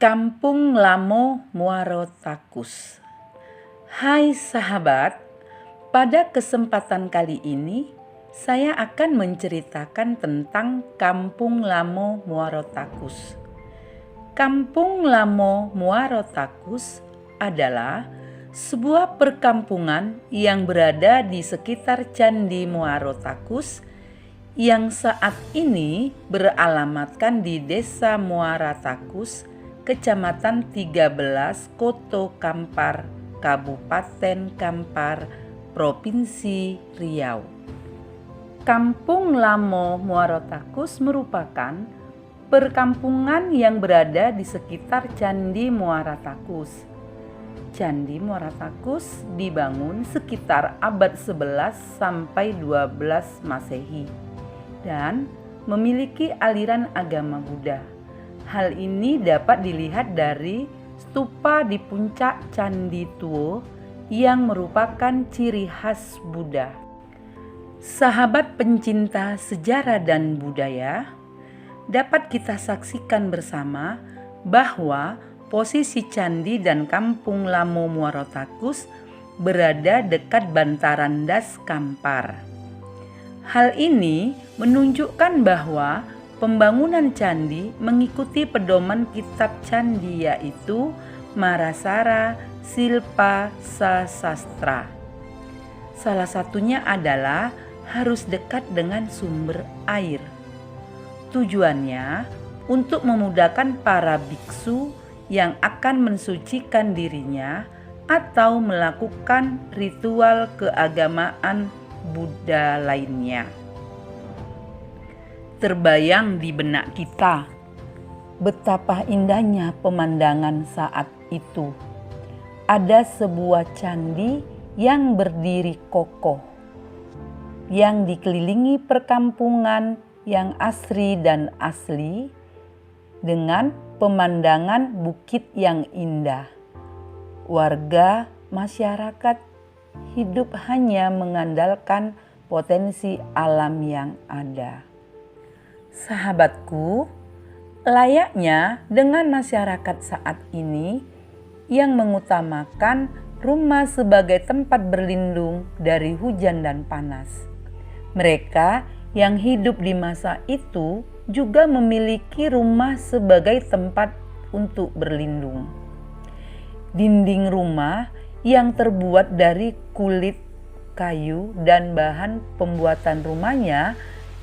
Kampung Lamo Muaro Takus. Hai sahabat, pada kesempatan kali ini saya akan menceritakan tentang Kampung Lamo Muaro Takus. Kampung Lamo Muaro Takus adalah sebuah perkampungan yang berada di sekitar Candi Muaro Takus yang saat ini beralamatkan di Desa Muara Takus, Kecamatan 13, Koto Kampar, Kabupaten Kampar, Provinsi Riau. Kampung Lamo Muaro Takus merupakan perkampungan yang berada di sekitar Candi Muara Takus. Candi Muara Takus dibangun sekitar abad 11 sampai 12 Masehi dan memiliki aliran agama Buddha. Hal ini dapat dilihat dari stupa di puncak Candi Tuo yang merupakan ciri khas Buddha. Sahabat pencinta sejarah dan budaya, dapat kita saksikan bersama bahwa posisi candi dan Kampung Lamo Muaro Takus berada dekat bantaran das Kampar. Hal ini menunjukkan bahwa pembangunan candi mengikuti pedoman kitab candi, yaitu Marasara Silpa Sasastra. Salah satunya adalah harus dekat dengan sumber air. Tujuannya untuk memudahkan para biksu yang akan mensucikan dirinya atau melakukan ritual keagamaan Buddha lainnya. Terbayang di benak kita betapa indahnya pemandangan saat itu. Ada sebuah candi yang berdiri kokoh, yang dikelilingi perkampungan yang asri dan asli dengan pemandangan bukit yang indah. Warga masyarakat hidup hanya mengandalkan potensi alam yang ada. Sahabatku, layaknya dengan masyarakat saat ini yang mengutamakan rumah sebagai tempat berlindung dari hujan dan panas. Mereka yang hidup di masa itu juga memiliki rumah sebagai tempat untuk berlindung. Dinding rumah yang terbuat dari kulit, kayu, dan bahan pembuatan rumahnya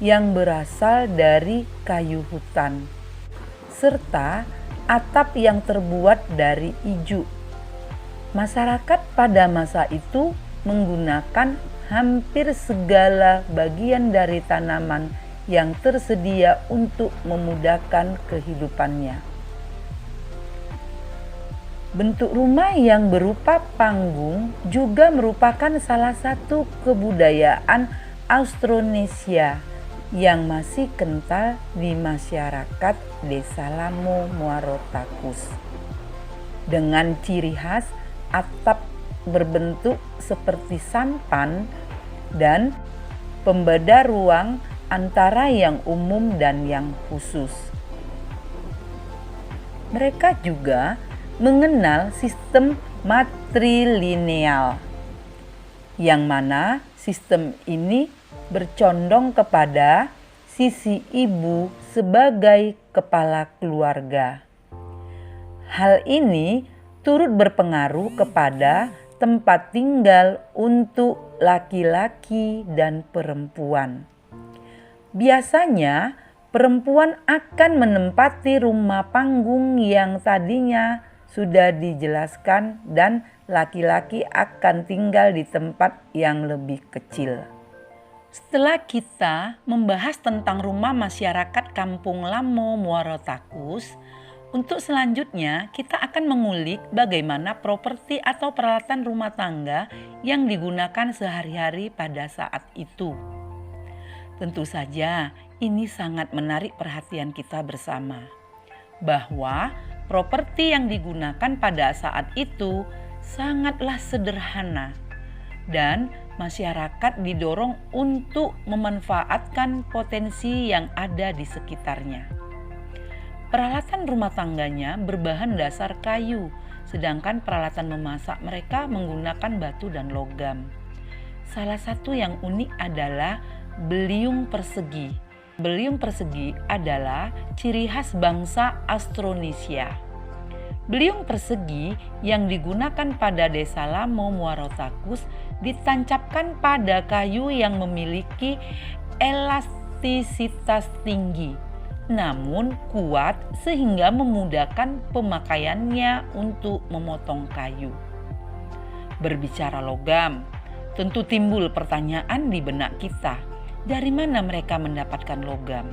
yang berasal dari kayu hutan, serta atap yang terbuat dari ijuk. Masyarakat pada masa itu menggunakan hampir segala bagian dari tanaman yang tersedia untuk memudahkan kehidupannya. Bentuk rumah yang berupa panggung juga merupakan salah satu kebudayaan Austronesia yang masih kental di masyarakat Desa Lamo Muaro Takus. Dengan ciri khas atap berbentuk seperti sampan dan pembeda ruang antara yang umum dan yang khusus. Mereka juga mengenal sistem matrilineal, yang mana sistem ini bercondong kepada sisi ibu sebagai kepala keluarga. Hal ini turut berpengaruh kepada tempat tinggal untuk laki-laki dan perempuan. Biasanya perempuan akan menempati rumah panggung yang tadinya sudah dijelaskan dan laki-laki akan tinggal di tempat yang lebih kecil. Setelah kita membahas tentang rumah masyarakat Kampung Lamo Muaro Takus, untuk selanjutnya kita akan mengulik bagaimana properti atau peralatan rumah tangga yang digunakan sehari-hari pada saat itu. Tentu saja ini sangat menarik perhatian kita bersama, bahwa properti yang digunakan pada saat itu sangatlah sederhana dan masyarakat didorong untuk memanfaatkan potensi yang ada di sekitarnya. Peralatan rumah tangganya berbahan dasar kayu, sedangkan peralatan memasak mereka menggunakan batu dan logam. Salah satu yang unik adalah beliung persegi. Beliung persegi adalah ciri khas bangsa Austronesia. Beliung persegi yang digunakan pada desa Lamo Muaro Takus ditancapkan pada kayu yang memiliki elastisitas tinggi, namun kuat sehingga memudahkan pemakaiannya untuk memotong kayu. Berbicara logam, tentu timbul pertanyaan di benak kita, dari mana mereka mendapatkan logam?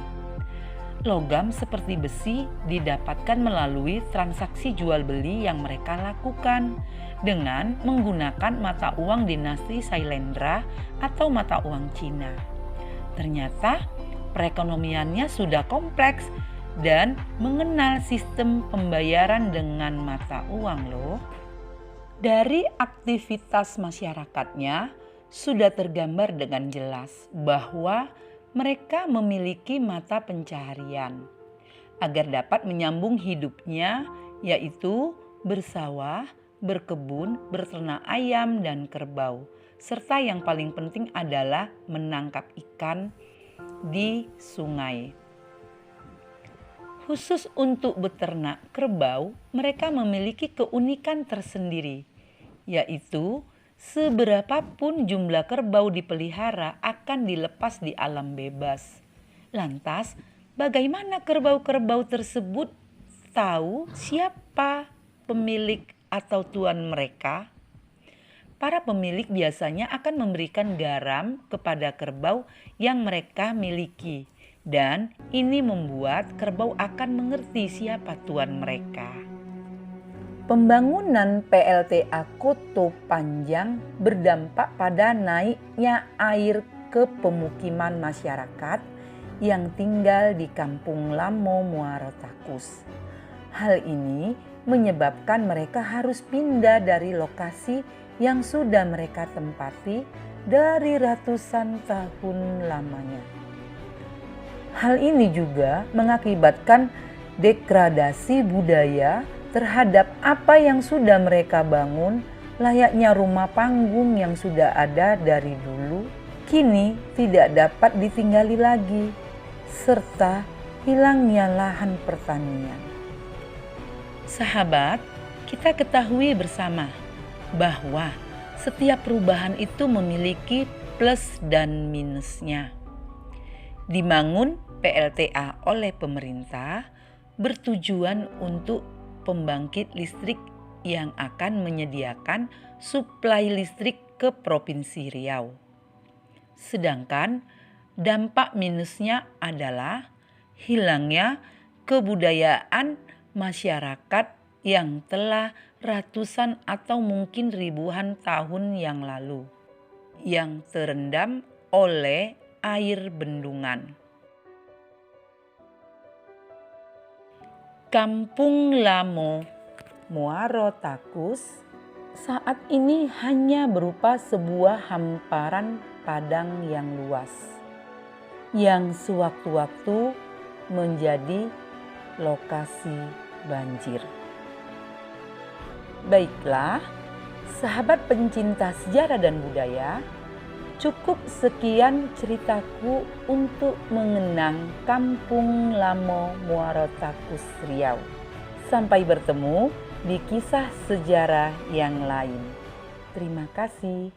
Logam seperti besi didapatkan melalui transaksi jual beli yang mereka lakukan dengan menggunakan mata uang dinasti Sailendra atau mata uang Cina. Ternyata perekonomiannya sudah kompleks dan mengenal sistem pembayaran dengan mata uang loh. Dari aktivitas masyarakatnya sudah tergambar dengan jelas bahwa mereka memiliki mata pencaharian agar dapat menyambung hidupnya, yaitu bersawah, berkebun, berternak ayam dan kerbau, serta yang paling penting adalah menangkap ikan di sungai. Khusus untuk beternak kerbau, mereka memiliki keunikan tersendiri, yaitu seberapapun jumlah kerbau dipelihara akan dilepas di alam bebas. Lantas, bagaimana kerbau-kerbau tersebut tahu siapa pemilik atau tuan mereka? Para pemilik biasanya akan memberikan garam kepada kerbau yang mereka miliki, dan ini membuat kerbau akan mengerti siapa tuan mereka. Pembangunan PLTA Koto Panjang berdampak pada naiknya air ke pemukiman masyarakat yang tinggal di Kampung Lamo Muaro Takus. Hal ini menyebabkan mereka harus pindah dari lokasi yang sudah mereka tempati dari ratusan tahun lamanya. Hal ini juga mengakibatkan degradasi budaya terhadap apa yang sudah mereka bangun, layaknya rumah panggung yang sudah ada dari dulu, kini tidak dapat ditinggali lagi, serta hilangnya lahan pertanian. Sahabat, kita ketahui bersama bahwa setiap perubahan itu memiliki plus dan minusnya. Dibangun PLTA oleh pemerintah bertujuan untuk pembangkit listrik yang akan menyediakan suplai listrik ke Provinsi Riau. Sedangkan dampak minusnya adalah hilangnya kebudayaan masyarakat yang telah ratusan atau mungkin ribuan tahun yang lalu, yang terendam oleh air bendungan. Kampung Lamo Muaro Takus saat ini hanya berupa sebuah hamparan padang yang luas, yang sewaktu-waktu menjadi lokasi banjir. Baiklah, sahabat pencinta sejarah dan budaya, cukup sekian ceritaku untuk mengenang Kampung Lamo Muaro Takus Riau. Sampai bertemu di kisah sejarah yang lain. Terima kasih.